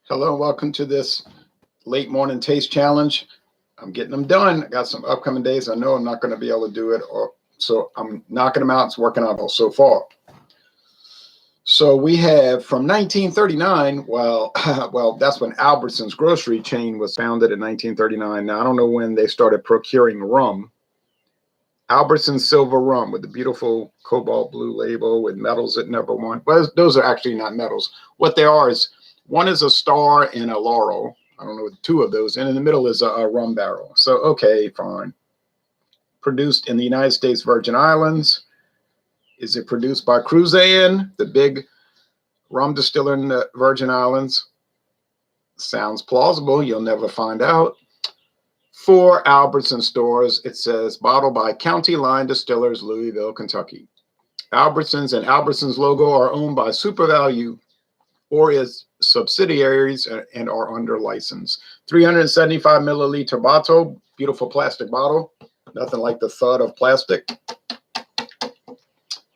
Hello and welcome to this late morning taste challenge. I'm getting them done. I got some upcoming days. I know I'm not going to be able to do it, so I'm knocking them out. It's working out so far. So we have from 1939. Well, that's when Albertsons grocery chain was founded in 1939. Now I don't know when they started procuring rum. Albertsons silver rum with the beautiful cobalt blue label with medals that never won. Well, those are actually not medals. What they are is one is a star and a laurel. I don't know, two of those. And in the middle is a rum barrel. So, okay, fine. Produced in the United States Virgin Islands. Is it produced by Cruzan, the big rum distiller in the Virgin Islands? Sounds plausible. You'll never find out. 4 Albertson stores. It says bottled by County Line Distillers, Louisville, Kentucky. Albertsons and Albertsons logo are owned by SuperValue or its subsidiaries and are under license. 375 milliliter bottle, beautiful plastic bottle. Nothing like the thud of plastic.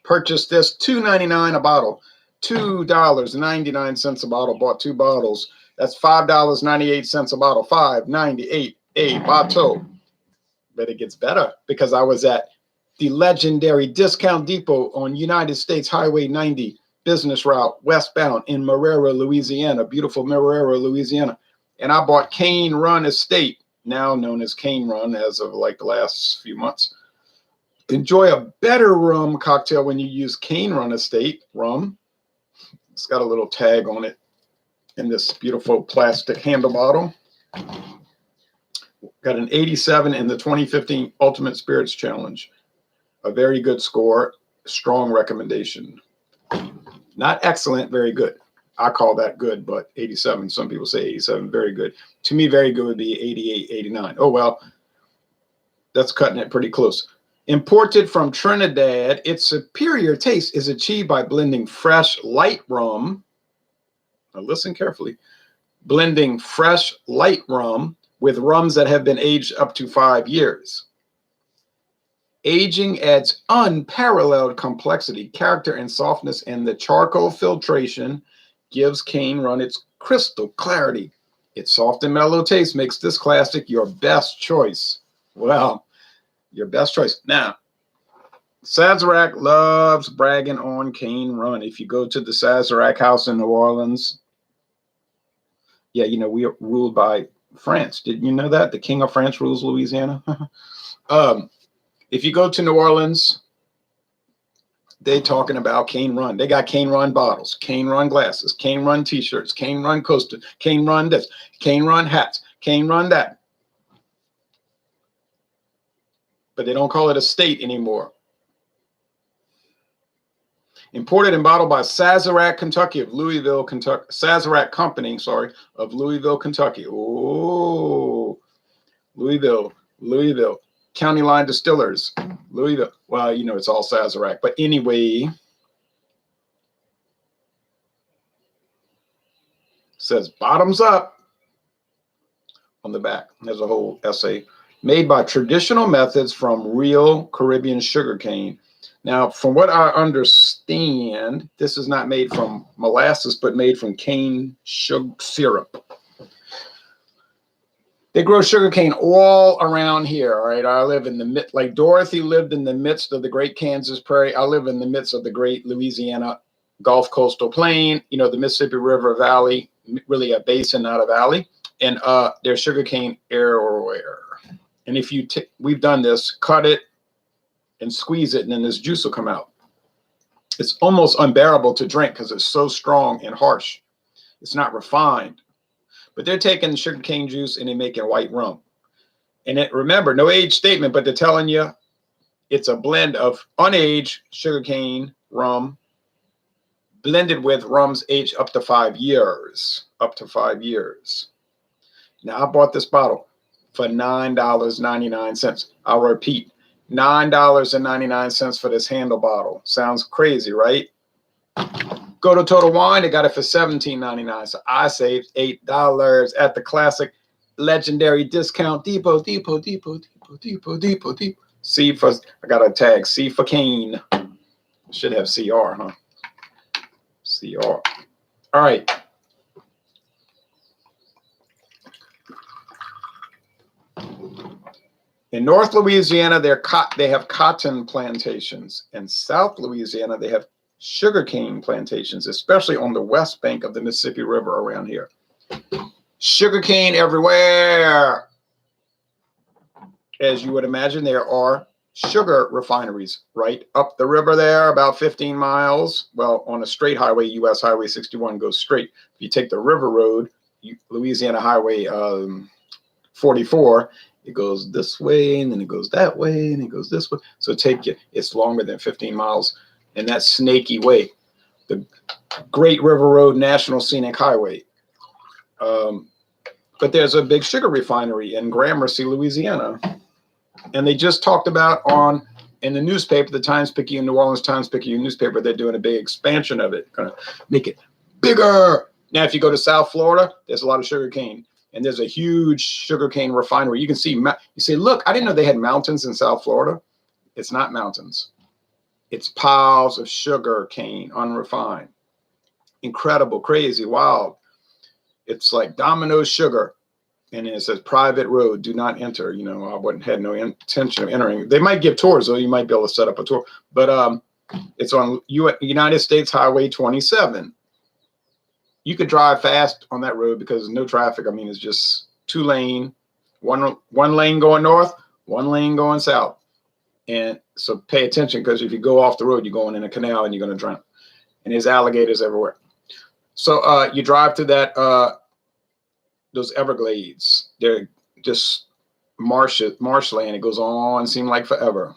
Purchased this, $2.99 a bottle. $2.99 a bottle. Bought 2 bottles. That's $5.98 a bottle. $5.98 a bottle. But it gets better because I was at the legendary Discount Depot on United States Highway 90 business route westbound in Marrero, Louisiana, beautiful Marrero, Louisiana. And I bought Cane Run Estate, now known as Cane Run as of like the last few months. Enjoy a better rum cocktail when you use Cane Run Estate rum. It's got a little tag on it in this beautiful plastic handle bottle. Got an 87 in the 2015 Ultimate Spirits Challenge. A very good score, strong recommendation. Not excellent, very good. I call that good, but 87, some people say 87, very good. To me, very good would be 88, 89. Oh, well, that's cutting it pretty close. Imported from Trinidad, its superior taste is achieved by blending fresh, light rum. Now listen carefully. Blending fresh, light rum with rums that have been aged up to 5 years. Aging adds unparalleled complexity, character, and softness, and the charcoal filtration gives Cane Run its crystal clarity. Its soft and mellow taste makes this classic your best choice. Well, your best choice. Now, Sazerac loves bragging on Cane Run. If you go to the Sazerac house in New Orleans, yeah, you know, we are ruled by France. Didn't you know that? The King of France rules Louisiana. If you go to New Orleans, they talking about Cane Run. They got Cane Run bottles, Cane Run glasses, Cane Run t-shirts, Cane Run coaster, Cane Run this, Cane Run hats, Cane Run that. But they don't call it a state anymore. Imported and bottled by Sazerac, Kentucky of Louisville, Kentucky. Sazerac Company, sorry, of Louisville, Kentucky. Oh, Louisville. County Line Distillers, Louisville. Well, you know, it's all Sazerac. But anyway, says bottoms up on the back. There's a whole essay. Made by traditional methods from real Caribbean sugarcane. Now, from what I understand, this is not made from molasses, but made from cane sugar syrup. They grow sugarcane all around here, all right? I live in the midst, like Dorothy lived in the midst of the great Kansas prairie. I live in the midst of the great Louisiana Gulf Coastal Plain, you know, the Mississippi River Valley, really a basin, not a valley. And there's sugarcane everywhere. And if you, we've done this, cut it and squeeze it, and then this juice will come out. It's almost unbearable to drink because it's so strong and harsh. It's not refined. But they're taking sugarcane juice and they're making white rum. And remember, no age statement, but they're telling you it's a blend of unaged sugarcane rum blended with rums aged up to 5 years. Up to 5 years. Now, I bought this bottle for $9.99. I'll repeat, $9.99 for this handle bottle. Sounds crazy, right? Go to Total Wine, they got it for $17.99. So I saved $8 at the classic legendary Discount Depot. C for, I got a tag, C for Cane. Should have CR, huh? CR. All right. In North Louisiana, they have cotton plantations. In South Louisiana, they have sugarcane plantations, especially on the west bank of the Mississippi River around here. Sugarcane everywhere. As you would imagine, there are sugar refineries right up the river there, about 15 miles. Well, on a straight highway, US Highway 61 goes straight. If you take the river road, Louisiana Highway 44, it goes this way, and then it goes that way, and it goes this way. So it's longer than 15 miles in that snaky way. The Great River Road National Scenic Highway. But there's a big sugar refinery in Gramercy, Louisiana. And they just talked about in the newspaper, the Times-Picayune, New Orleans Times-Picayune newspaper, they're doing a big expansion of it, going to make it bigger. Now, if you go to South Florida, there's a lot of sugar cane. And there's a huge sugarcane refinery. You can see, you say, look, I didn't know they had mountains in South Florida. It's not mountains. It's piles of sugar cane, unrefined. Incredible, crazy, wild. It's like Domino's sugar. And it says private road, do not enter. You know, I had no intention of entering. They might give tours, though. You might be able to set up a tour. But it's on United States Highway 27. You could drive fast on that road because there's no traffic. I mean, it's just 2 lane, one lane going north, 1 lane going south. And so pay attention, because if you go off the road, you're going in a canal and you're going to drown. And there's alligators everywhere. So you drive to those Everglades. They're just marshland. It goes on, seem like forever.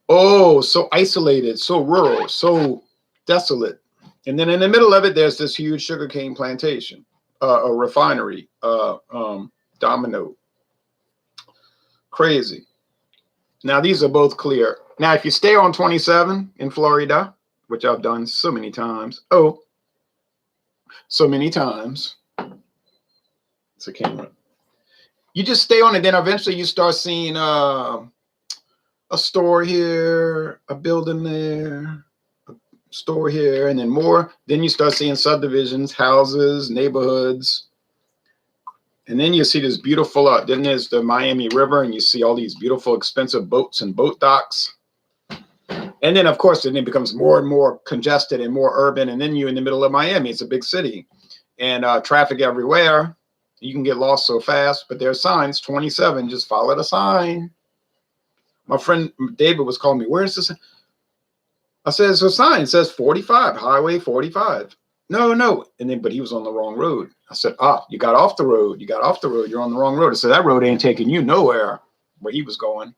Oh, so isolated, so rural, so desolate. And then in the middle of it, there's this huge sugarcane plantation, a refinery, Domino. Crazy. Now, these are both clear. Now, if you stay on 27 in Florida, which I've done so many times. Oh, so many times. It's a camera. You just stay on it. Then eventually you start seeing a store here, a building there, store here, and then more. Then you start seeing subdivisions, houses, neighborhoods, and then you see this beautiful then there's the Miami River, and you see all these beautiful expensive boats and boat docks. And then of course then it becomes more and more congested and more urban, and then you're in the middle of Miami. It's a big city, and traffic everywhere. You can get lost so fast, but there's signs. 27, just follow the sign. My friend David was calling me, where's this? I said, it's a sign. It says 45, Highway 45. No. And then, but he was on the wrong road. I said, you got off the road. You got off the road. You're on the wrong road. I said, that road ain't taking you nowhere where he was going.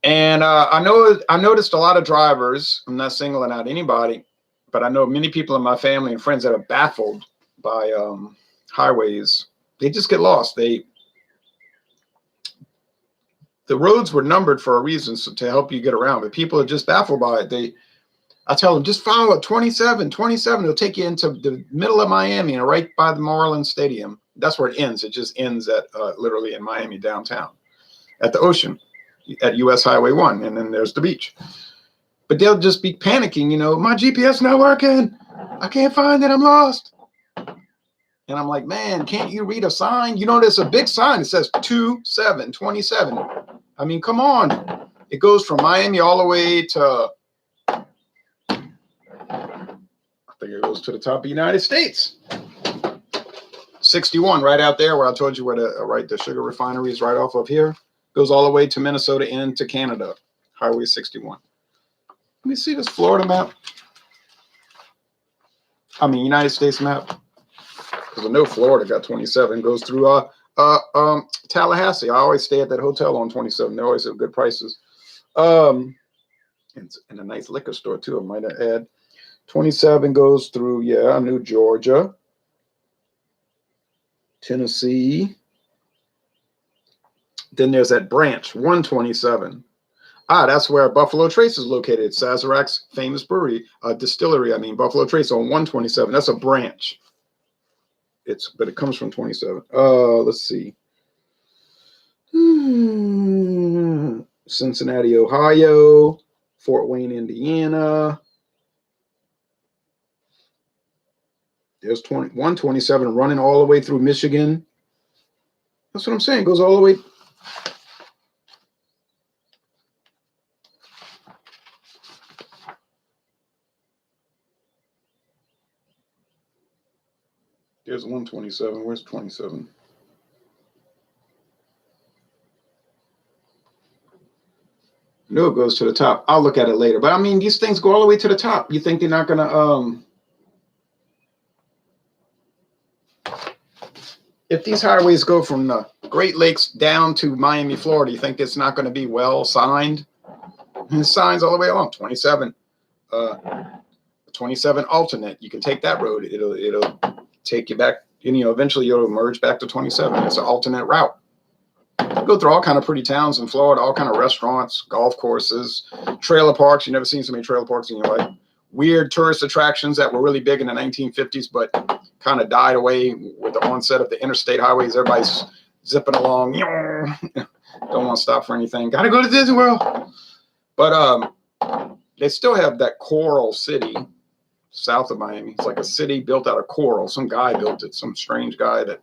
And I noticed a lot of drivers. I'm not singling out anybody, but I know many people in my family and friends that are baffled by highways. They just get lost. The roads were numbered for a reason, so to help you get around, but people are just baffled by it. I tell them, just follow 27. It'll take you into the middle of Miami and right by the Marlins Stadium. That's where it ends. It just ends at literally in Miami downtown at the ocean at US Highway 1. And then there's the beach. But they'll just be panicking, my GPS not working. I can't find it. I'm lost. And I'm like, man, can't you read a sign? There's a big sign. It says 27. I mean, come on. It goes from Miami all the way to, I think it goes to the top of the United States. 61, right out there where I told you where the sugar refinery is right off of here. Goes all the way to Minnesota into Canada, Highway 61. Let me see this Florida map. United States map. Because I know Florida got 27, goes through Tallahassee. I always stay at that hotel on 27. They always have good prices. And a nice liquor store too, I might add. 27 goes through, New Georgia, Tennessee. Then there's that branch, 127. That's where Buffalo Trace is located. Sazerac's famous distillery. Buffalo Trace on 127. That's a branch. But it comes from 27. Let's see. Cincinnati, Ohio, Fort Wayne, Indiana. There's 127 running all the way through Michigan. That's what I'm saying. It goes all the way. There's 127. Where's 27? No, it goes to the top. I'll look at it later. But I mean, these things go all the way to the top. You think they're not gonna if these highways go from the Great Lakes down to Miami, Florida, you think it's not going to be well signed? And signs all the way along. 27 alternate. You can take that road. It'll take you back, and eventually you'll merge back to 27. It's an alternate route. You go through all kind of pretty towns in Florida, all kind of restaurants, golf courses, trailer parks. You've never seen so many trailer parks in your life. Weird tourist attractions that were really big in the 1950s, but kind of died away with the onset of the interstate highways. Everybody's zipping along. Don't want to stop for anything. Got to go to Disney World. But they still have that coral city south of Miami. It's like a city built out of coral. Some guy built it, some strange guy that,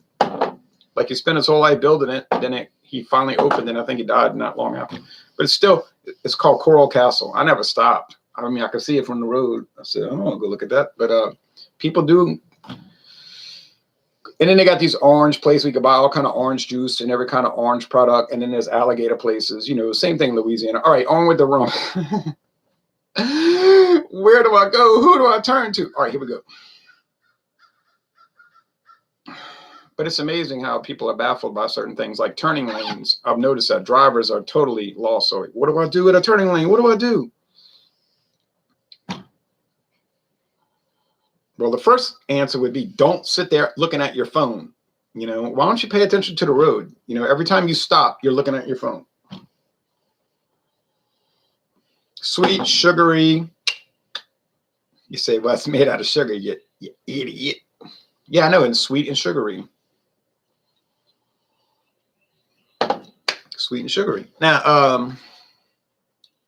like, he spent his whole life building it. Then he finally opened it. I think he died not long after. But it's called Coral Castle. I never stopped. I mean, I could see it from the road. I said, I don't want to go look at that. But people do. And then they got these orange places. We could buy all kind of orange juice and every kind of orange product. And then there's alligator places. Same thing in Louisiana. All right, on with the rum. Where do I go? Who do I turn to? All right, here we go. But it's amazing how people are baffled by certain things like turning lanes. I've noticed that drivers are totally lost. So what do I do at a turning lane? What do I do? Well, the first answer would be don't sit there looking at your phone. Why don't you pay attention to the road? Every time you stop, you're looking at your phone. Sweet, sugary. You say, well, it's made out of sugar, you idiot. Yeah, I know, and sweet and sugary. Sweet and sugary. Now,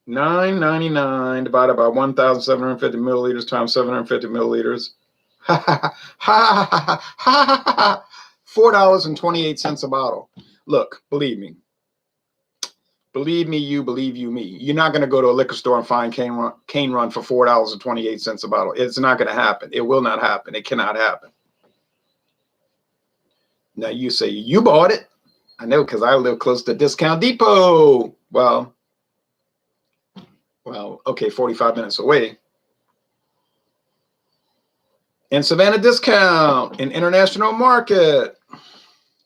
$9.99 divided by 1,750 milliliters times 750 milliliters. $4.28 a bottle. Look, believe me. Believe me, you believe you me. You're not going to go to a liquor store and find Cane Run for $4.28 a bottle. It's not going to happen. It will not happen. It cannot happen. Now you say you bought it. I know, because I live close to Discount Depot. Well, okay, 45 minutes away. And Savannah Discount, an international market.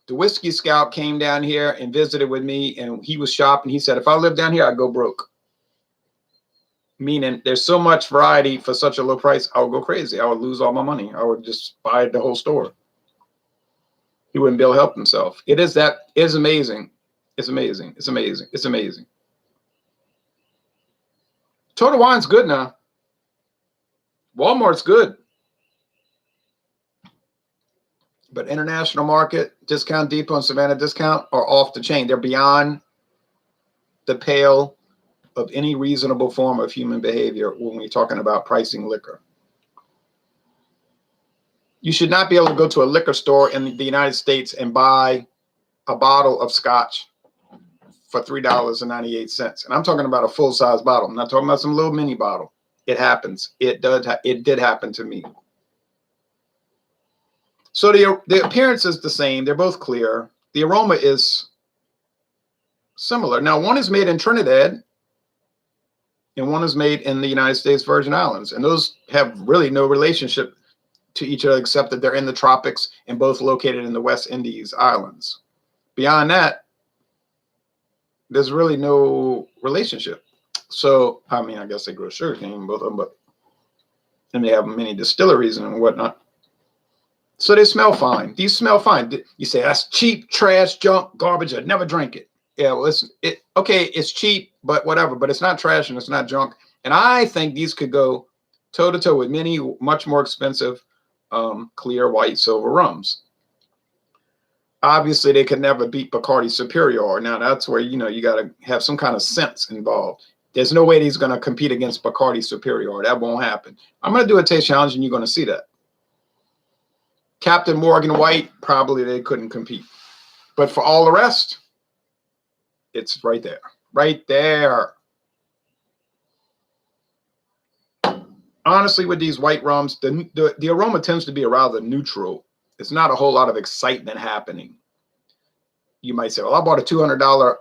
The Whiskey Scout came down here and visited with me, and he was shopping. He said, if I lived down here, I'd go broke. Meaning there's so much variety for such a low price, I would go crazy. I would lose all my money. I would just buy the whole store. He wouldn't be able to help himself. It is amazing. It's amazing. It's amazing. It's amazing. Total Wine's good now. Walmart's good. But International Market, Discount Depot, and Savannah Discount are off the chain. They're beyond the pale of any reasonable form of human behavior when we're talking about pricing liquor. You should not be able to go to a liquor store in the United States and buy a bottle of scotch for $3.98. And I'm talking about a full-size bottle. I'm not talking about some little mini bottle. It happens. It did happen to me. So the appearance is the same. They're both clear. The aroma is similar. Now, one is made in Trinidad and one is made in the United States Virgin Islands. And those have really no relationship to each other except that they're in the tropics and both located in the West Indies Islands. Beyond that, there's really no relationship. So, I mean, I guess they grow sugarcane, both of them, and they have many distilleries and whatnot. So they smell fine. These smell fine. You say that's cheap, trash, junk, garbage. I'd never drink it. Yeah, well, it's cheap, but whatever. But it's not trash and it's not junk. And I think these could go toe to toe with many much more expensive clear white silver rums. Obviously, they could never beat Bacardi Superior. Now that's where you got to have some kind of sense involved. There's no way he's going to compete against Bacardi Superior. That won't happen. I'm going to do a taste challenge, and you're going to see that. Captain Morgan White, probably they couldn't compete. But for all the rest, it's right there. Right there. Honestly, with these white rums, the aroma tends to be rather neutral. It's not a whole lot of excitement happening. You might say, well, I bought a $200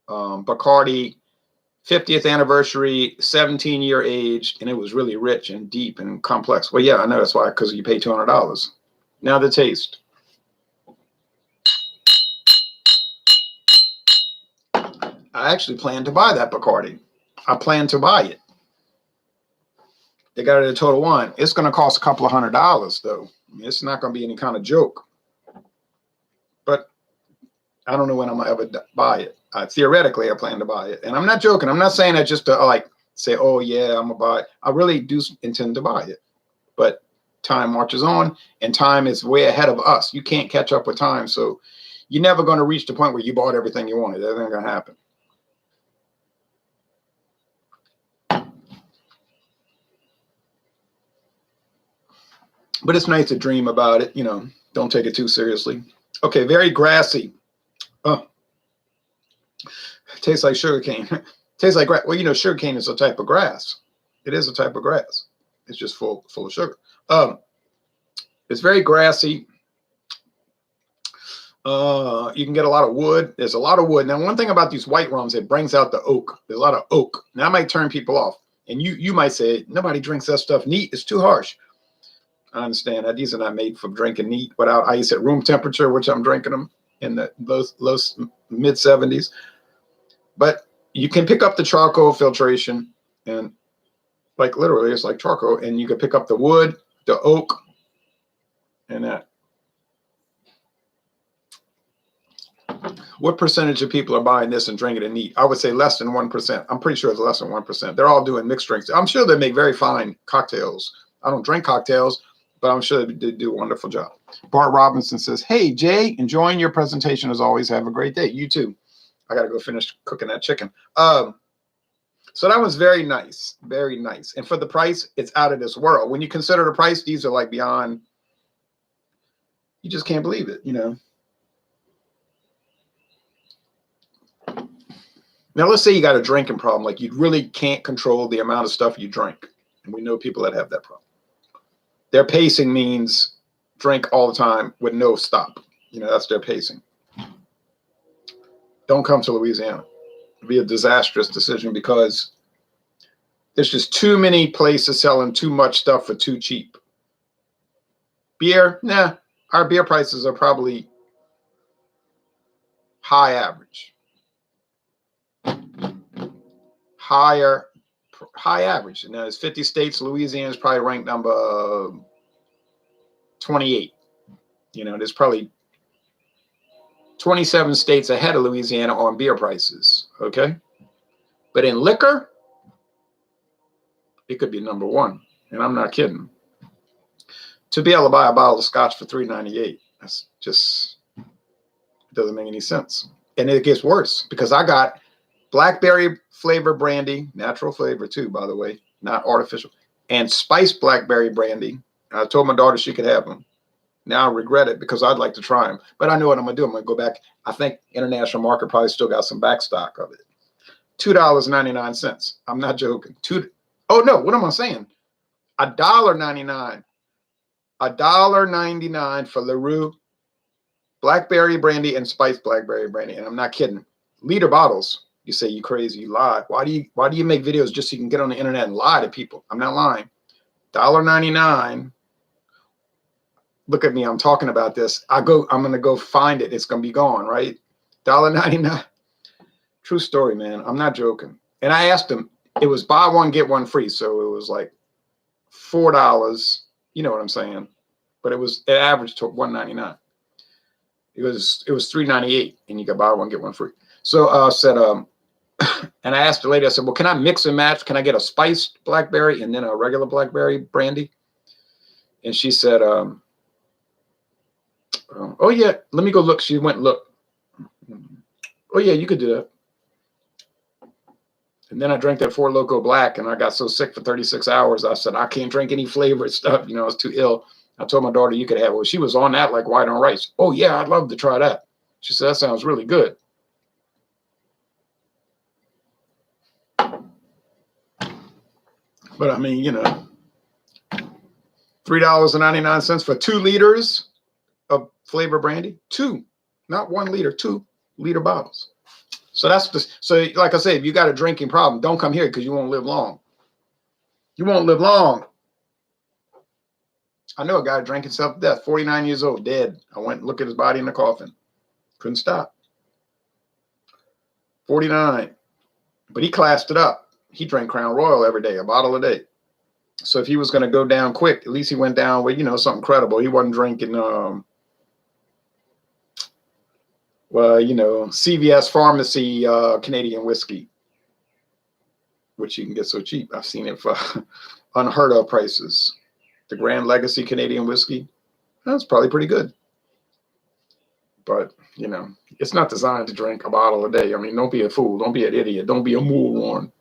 Bacardi 50th anniversary, 17-year aged, and it was really rich and deep and complex. Well, yeah, I know that's why, because you pay $200. Now the taste. I actually plan to buy that Bacardi. I plan to buy it. They got it at Total Wine. It's going to cost a couple of $100, though. I mean, it's not going to be any kind of joke. But I don't know when I'm going to ever buy it. Theoretically, I plan to buy it. And I'm not joking. I'm not saying that just to like say, oh, yeah, I'm going to buy it. I really do intend to buy it. But time marches on, and time is way ahead of us. You can't catch up with time. So you're never going to reach the point where you bought everything you wanted. That ain't going to happen. But it's nice to dream about it. You know, don't take it too seriously. Okay, very grassy. Tastes like sugarcane. Tastes like grass. Well, you know, sugarcane is a type of grass. It is a type of grass. It's just full of sugar. It's very grassy. You can get a lot of wood. There's a lot of wood. Now, one thing about these white rums, it brings out the oak. There's a lot of oak. Now, that might turn people off. And you might say, nobody drinks that stuff neat. It's too harsh. I understand that. These are not made for drinking neat without ice at room temperature, which I'm drinking them in the low mid 70s. But you can pick up the charcoal filtration, and like literally it's like charcoal, and you can pick up the wood, the oak, and that. What percentage of people are buying this and drinking it neat? I would say less than 1%. I'm pretty sure it's less than 1%. They're all doing mixed drinks. I'm sure they make very fine cocktails. I don't drink cocktails, but I'm sure they do a wonderful job. Bart Robinson says, hey, Jay, enjoying your presentation as always. Have a great day. You too. I got to go finish cooking that chicken. So that was very nice. Very nice. And for the price, it's out of this world. When you consider the price, these are like beyond, you just can't believe it, you know. Now, let's say you got a drinking problem. Like you really can't control the amount of stuff you drink. And we know people that have that problem. Their pacing means drink all the time with no stop. You know, that's their pacing. Don't come to Louisiana. It'd be a disastrous decision because there's just too many places selling too much stuff for too cheap. Beer, nah. Our beer prices are probably high average. High average. Now, there's 50 states. Louisiana is probably ranked number 28. You know, there's probably 27 states ahead of Louisiana on beer prices. Okay. But in liquor, it could be number one. And I'm not kidding. To be able to buy a bottle of scotch for $3.98, that's just, it doesn't make any sense. And it gets worse because I got blackberry flavor brandy, natural flavor too, by the way, not artificial, and spiced blackberry brandy. I told my daughter she could have them. Now I regret it because I'd like to try them, but I know what I'm gonna do. I'm gonna go back. I think international market probably still got some back stock of it. $2.99. I'm not joking. Oh no, what am I saying? $1.99. $1.99 for LaRue blackberry brandy and spiced blackberry brandy, and I'm not kidding. Liter bottles. You say you crazy, you lie. Why do you make videos just so you can get on the internet and lie to people? I'm not lying. $1.99. Look at me, I'm talking about this. I'm gonna go find it. It's gonna be gone, right? $1.99. True story, man. I'm not joking. And I asked him, it was buy one, get one free. So it was like $4. You know what I'm saying? But it averaged to $1.99. It was $3.98, and you could buy one, get one free. So I said, and I asked the lady, I said, well, can I mix and match? Can I get a spiced blackberry and then a regular blackberry brandy? And she said, oh yeah, let me go look. She went and looked. Oh yeah, you could do that. And then I drank that Four Loko Black, and I got so sick for 36 hours. I said, I can't drink any flavored stuff. You know, I was too ill. I told my daughter you could have it. Well, she was on that like white on rice. Oh yeah, I'd love to try that. She said, that sounds really good. But I mean, you know, $3.99 for 2 liters of flavor brandy. 2, not 1 liter, 2-liter bottles. So that's so like I said, if you got a drinking problem, don't come here because you won't live long. You won't live long. I know a guy drank himself to death, 49 years old, dead. I went and looked at his body in the coffin. Couldn't stop. 49. But he classed it up. He drank Crown Royal every day, a bottle a day. So if he was going to go down quick, at least he went down with, you know, something credible. He wasn't drinking, well, you know, CVS Pharmacy Canadian whiskey, which you can get so cheap. I've seen it for unheard of prices. The Grand Legacy Canadian whiskey, that's probably pretty good. But, you know, it's not designed to drink a bottle a day. I mean, don't be a fool. Don't be an idiot. Don't be a moron.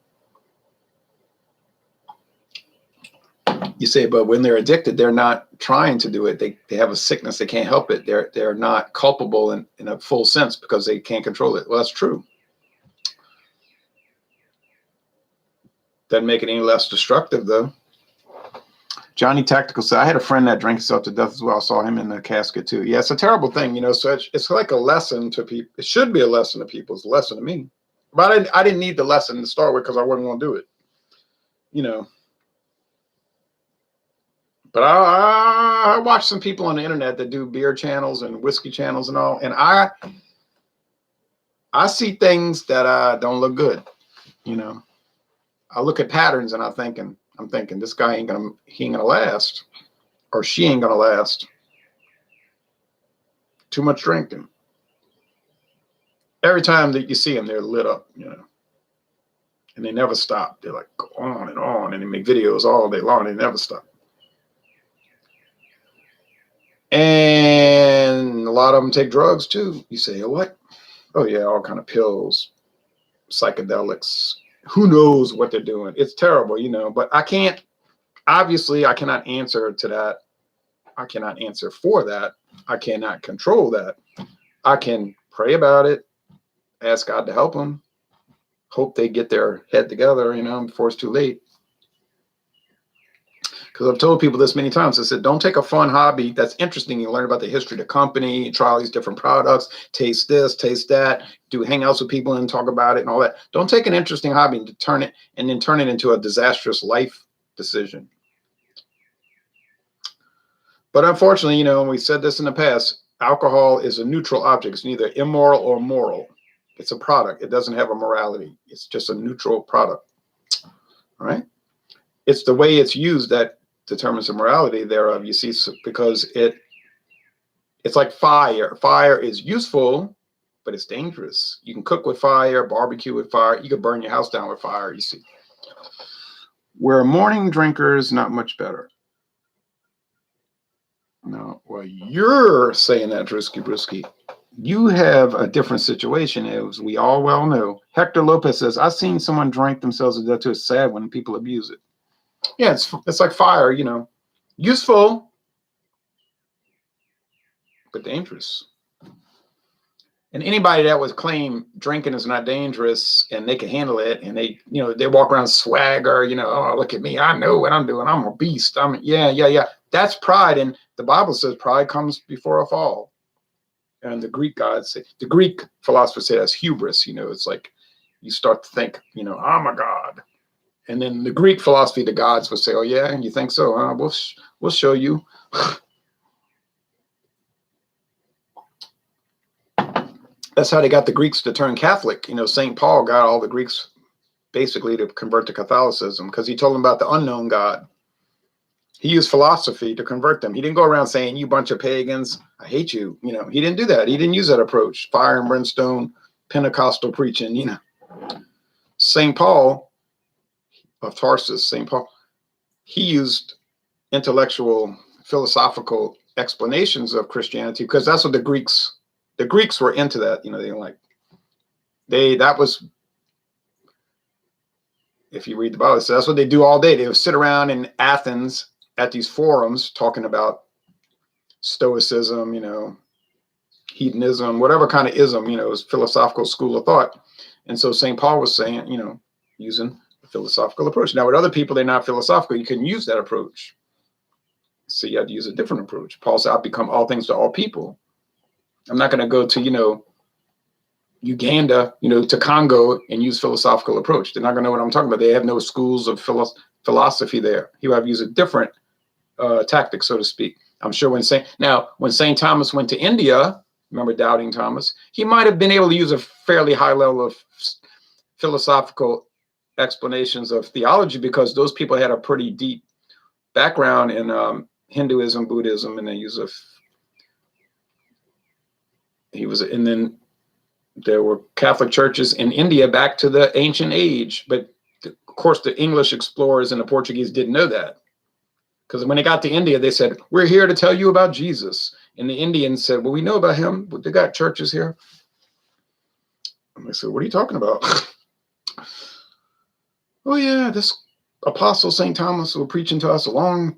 You say, but when they're addicted, they're not trying to do it. They have a sickness. They can't help it. They're not culpable in a full sense because they can't control it. Well, that's true. Doesn't make it any less destructive, though. Johnny Tactical said, I had a friend that drank himself to death as well. I saw him in the casket, too. Yeah, it's a terrible thing, you know. So it's like a lesson to people. It should be a lesson to people. It's a lesson to me. But I didn't need the lesson to start with because I wasn't going to do it, you know. But I watch some people on the internet that do beer channels and whiskey channels and all, and I see things that don't look good. You know, I look at patterns and I'm thinking this guy ain't gonna last, or she ain't gonna last. Too much drinking. Every time that you see them, they're lit up, you know, and they never stop. They're like go on, and they make videos all day long. They never stop. And a lot of them take drugs too. You say, oh, what? Oh yeah, all kind of pills, psychedelics. Who knows what they're doing? It's terrible, you know, but I cannot answer to that. I cannot answer for that. I cannot control that. I can pray about it, ask God to help them, hope they get their head together, you know, before it's too late. Because I've told people this many times. I said, don't take a fun hobby that's interesting. You learn about the history of the company, try all these different products, taste this, taste that, do hangouts with people and talk about it and all that. Don't take an interesting hobby and turn it into a disastrous life decision. But unfortunately, you know, and we said this in the past, alcohol is a neutral object. It's neither immoral or moral. It's a product. It doesn't have a morality. It's just a neutral product. All right. It's the way it's used that determines the morality thereof, you see, because it's like fire. Fire is useful, but it's dangerous. You can cook with fire, barbecue with fire. You can burn your house down with fire, you see. Where a morning drinker is not much better. No, well, you're saying that, Drisky Brisky. You have a different situation, as we all well know. Hector Lopez says, I've seen someone drink themselves to death too. It's sad when people abuse it. Yeah, it's like fire, you know, useful, but dangerous. And anybody that would claim drinking is not dangerous and they can handle it, and they, you know, they walk around swagger, you know, oh, look at me, I know what I'm doing, I'm a beast. Yeah. That's pride, and the Bible says pride comes before a fall. And the Greek gods say, the Greek philosophers say that's hubris. You know, it's like you start to think, you know, I'm a god. And then the Greek philosophy, the gods would say, oh, yeah, you think so? Huh? We'll show you. That's how they got the Greeks to turn Catholic. You know, St. Paul got all the Greeks basically to convert to Catholicism because he told them about the unknown God. He used philosophy to convert them. He didn't go around saying, you bunch of pagans, I hate you. You know, he didn't do that. He didn't use that approach. Fire and brimstone, Pentecostal preaching, you know. St. Paul of Tarsus, St. Paul, he used intellectual, philosophical explanations of Christianity because that's what the Greeks were into that. You know, that was, if you read the Bible, so that's what they do all day. They would sit around in Athens at these forums talking about Stoicism, you know, hedonism, whatever kind of ism, is philosophical school of thought. And so St. Paul was saying, using a philosophical approach. Now, with other people, they're not philosophical. You couldn't use that approach. So you had to use a different approach. Paul said, I've become all things to all people. I'm not going to go to, Uganda, to Congo and use philosophical approach. They're not going to know what I'm talking about. They have no schools of philosophy there. He would have used a different tactic, so to speak. I'm sure when St. Thomas went to India, remember doubting Thomas, he might have been able to use a fairly high level of philosophical explanations of theology, because those people had a pretty deep background in Hinduism, Buddhism, and they use and then there were Catholic churches in India back to the ancient age. But of course, the English explorers and the Portuguese didn't know that. Because when they got to India, they said, we're here to tell you about Jesus. And the Indians said, well, we know about him, but they got churches here. And they said, what are you talking about? Oh, yeah, this apostle St. Thomas was preaching to us over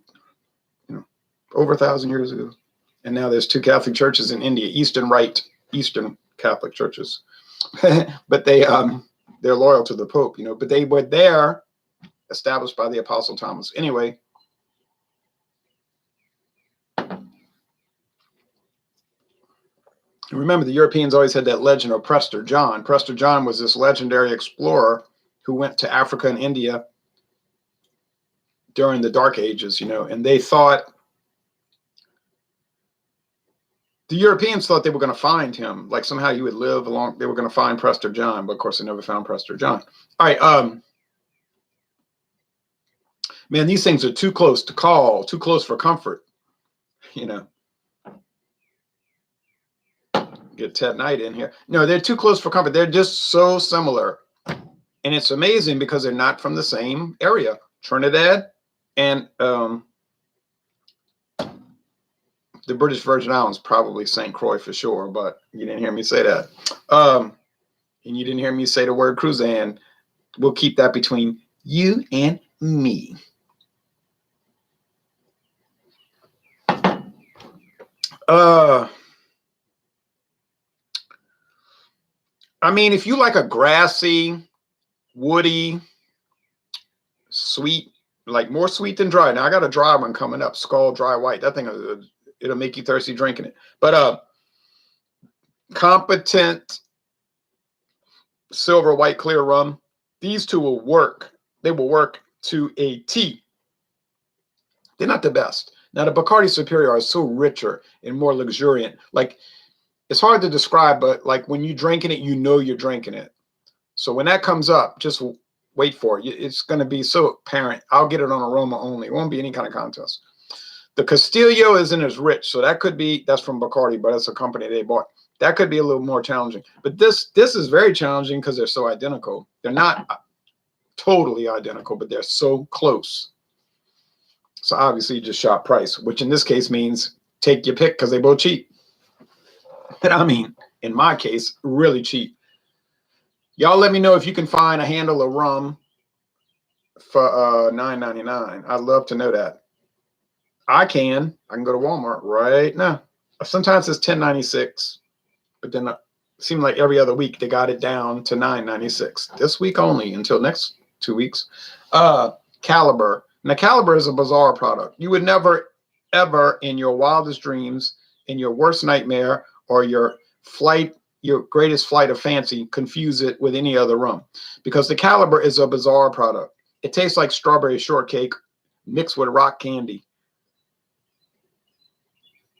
1,000 years ago. And now there's 2 Catholic churches in India, Eastern Catholic churches. But they're loyal to the Pope, but they were there established by the apostle Thomas. Anyway, remember, the Europeans always had that legend of Prester John. Prester John was this legendary explorer who went to Africa and India during the Dark Ages, and they thought, the Europeans thought they were going to find him, like somehow he would live along, they were going to find Prester John, but of course they never found Prester John. All right, man, these things are too close to call, too close for comfort, Get Ted Knight in here. No, they're too close for comfort. They're just so similar. And it's amazing because they're not from the same area. Trinidad and the British Virgin Islands, probably St. Croix for sure, but you didn't hear me say that. And you didn't hear me say the word Cruzan. We'll keep that between you and me. I mean, if you like a grassy, woody, sweet, like more sweet than dry. Now I got a dry one coming up, Skull Dry White. That thing, it'll make you thirsty drinking it. But competent silver, white, clear rum, these two will work. They will work to a T. They're not the best. Now the Bacardi Superior is so richer and more luxuriant. Like, it's hard to describe, but like when you're drinking it, you're drinking it. So when that comes up, just wait for it. It's going to be so apparent. I'll get it on aroma only. It won't be any kind of contest. The Castillo isn't as rich, so that's from Bacardi, but it's a company they bought. That could be a little more challenging. But this is very challenging because they're so identical. They're not totally identical, but they're so close. So obviously you just shop price, which in this case means take your pick because they both cheap. And I mean, in my case, really cheap. Y'all let me know if you can find a handle of rum for $9.99. I'd love to know that. I can go to Walmart right now. Sometimes it's $10.96, but then it seemed like every other week they got it down to $9.96. This week only until next 2 weeks. Caliber. Now, Caliber is a bizarre product. You would never, ever in your wildest dreams, in your worst nightmare, or your greatest flight of fancy, confuse it with any other rum, because the Caliber is a bizarre product. It tastes like strawberry shortcake mixed with rock candy.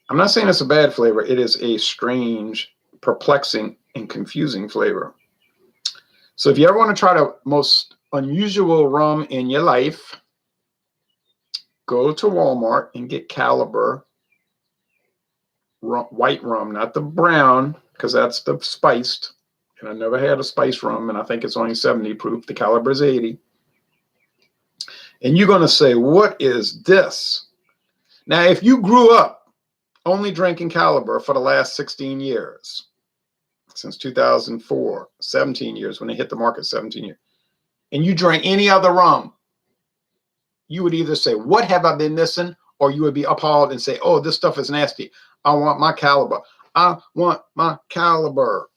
I'm not saying it's a bad flavor. It is a strange, perplexing, and confusing flavor. So if you ever want to try the most unusual rum in your life, go to Walmart and get Caliber rum, white rum, not the brown, because that's the spiced. And I never had a spiced rum, and I think it's only 70 proof. The Caliber is 80. And you're going to say, what is this? Now, if you grew up only drinking Caliber for the last 16 years, since 2004, 17 years, when they hit the market, 17 years, and you drank any other rum, you would either say, what have I been missing? Or you would be appalled and say, oh, this stuff is nasty. I want my Caliber. I want my caliber.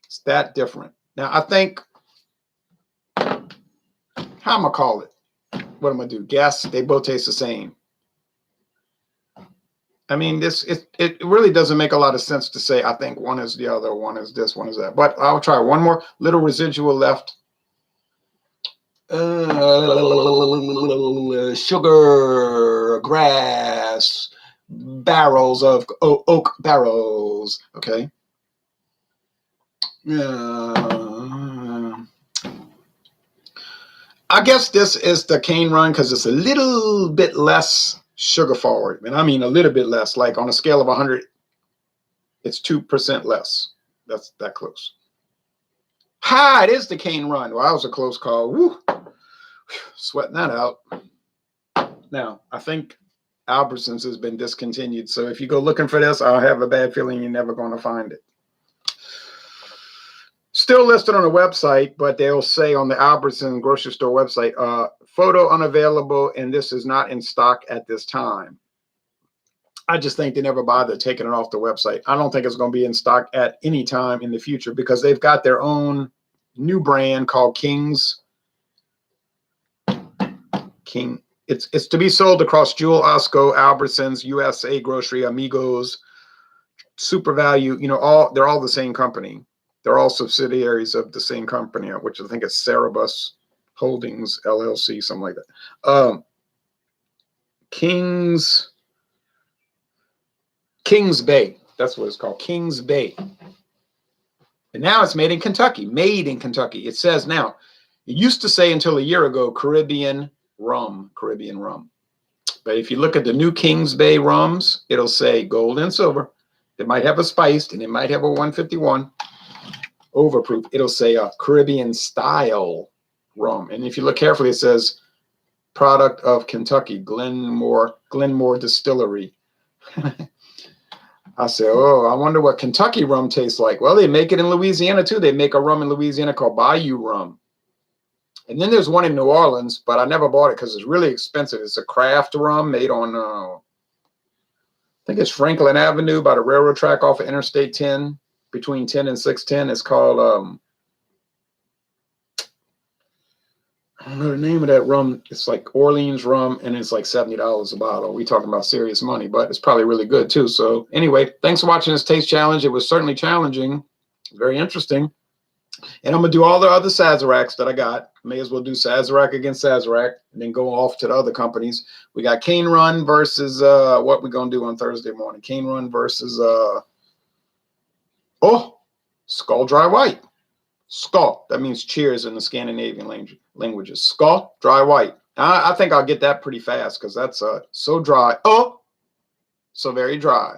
It's that different. Now, I think, how am I going to call it? What am I going to do? Guess. They both taste the same. I mean, it really doesn't make a lot of sense to say, I think one is the other, one is this, one is that. But I'll try one more. Little residual left. Sugar, grass, barrels of oak barrels. Okay. I guess this is the cane run because it's a little bit less sugar forward. And I mean a little bit less, like on a scale of 100, it's 2% less. That's that close. Ha, it is the cane run. Well, that was a close call. Woo. Sweating that out. Now, I think Albertsons has been discontinued. So if you go looking for this, I'll have a bad feeling you're never going to find it. Still listed on the website, but they'll say on the Albertsons grocery store website, photo unavailable, and this is not in stock at this time. I just think they never bothered taking it off the website. I don't think it's going to be in stock at any time in the future because they've got their own new brand called King. It's to be sold across Jewel, Osco, Albertsons, USA Grocery, Amigos, Super Value. You know, they're all the same company. They're all subsidiaries of the same company, which I think is Cerebus Holdings LLC, something like that. Kings Bay. That's what it's called, Kings Bay. And now it's made in Kentucky. Made in Kentucky. It says now. It used to say until a year ago, Caribbean rum. But if you look at the new Kings Bay rums, it'll say gold and silver. It might have a spiced, and it might have a 151. Overproof. It'll say a Caribbean style rum. And if you look carefully, it says product of Kentucky, Glenmore Distillery. I say, oh, I wonder what Kentucky rum tastes like. Well, they make it in Louisiana too. They make a rum in Louisiana called Bayou rum. And then there's one in New Orleans, but I never bought it because it's really expensive. It's a craft rum made on, I think it's Franklin Avenue by the railroad track off of Interstate 10. Between 10 and 610. It's called, I don't know the name of that rum. It's like Orleans rum, and it's like $70 a bottle. We talking about serious money, but it's probably really good too. So anyway, thanks for watching this taste challenge. It was certainly challenging, very interesting. And I'm going to do all the other Sazeracs that I got. May as well do Sazerac against Sazerac and then go off to the other companies. We got Cane Run versus, what we're going to do on Thursday morning. Cane Run versus, Skull Dry White. Skull. That means cheers in the Scandinavian languages. Skull Dry White. I think I'll get that pretty fast because that's so dry. Oh, so very dry.